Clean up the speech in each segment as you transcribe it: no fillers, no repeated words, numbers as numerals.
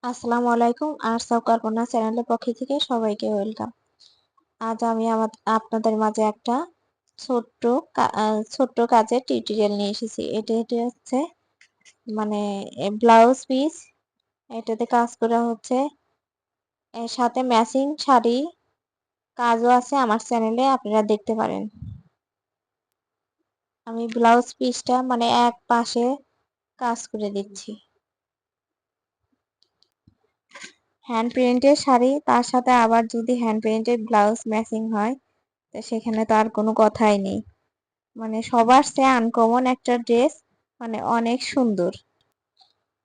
আসসালামু আলাইকুম। Arts of কল্পনা চ্যানেলের পক্ষ থেকে সবাইকে ওয়েলকাম। আজ আমি আপনাদের মাঝে একটা ছোট্ট ছোট্ট কাজের টিউটোরিয়াল নিয়ে এসেছি। এটি হচ্ছে মানে ব্লাউজ পিস। এটাতে কাজ করা হচ্ছে, এর সাথে ম্যাচিং শাড়ি কাজও আছে আমার চ্যানেলে, আপনারা দেখতে পারেন। আমি ব্লাউজ পিসটা এক পাশে কাজ করে দিচ্ছি। হ্যান্ড প্রিন্টের শাড়ি, তার সাথে আবার যদি হ্যান্ড প্রিন্টের ব্লাউজ ম্যাচিং হয়, তো সেখানে তো আর কোনো কথাই নেই। সবার চেয়ে আনকমন একটা ড্রেস, অনেক সুন্দর।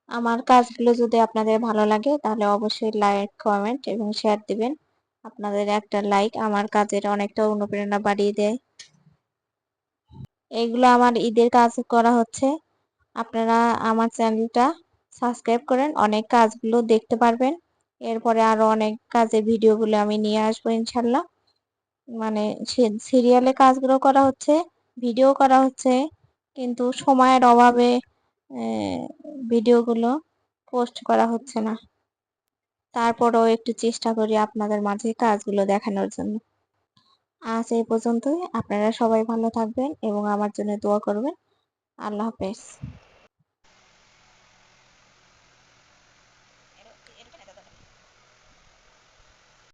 আমার কাজগুলো যদি আপনাদের ভালো লাগে তাহলে অবশ্যই লাইক, কমেন্ট এবং শেয়ার দিবেন। আপনাদের একটা লাইক আমার কাজের অনেকটা অনুপ্রেরণা বাড়িয়ে দেয়। এইগুলো আমার ঈদের কাজ করা হচ্ছে। আপনারা আমার চ্যানেলটা সাবস্ক্রাইব করেন, অনেক কাজগুলো দেখতে পারবেন। এরপরে আরো অনেক কাজের ভিডিওগুলো আমি নিয়ে আসবো ইনশাল্লাহ। সিরিয়ালে কাজগুলো করা হচ্ছে, ভিডিও করা হচ্ছে, কিন্তু সময়ের অভাবে ভিডিওগুলো পোস্ট করা হচ্ছে না। তারপরেও একটু চেষ্টা করি আপনাদের মাঝে কাজগুলো দেখানোর জন্য। আজ এই পর্যন্তই। আপনারা সবাই ভালো থাকবেন এবং আমার জন্য দোয়া করবেন। আল্লাহ হাফেজ।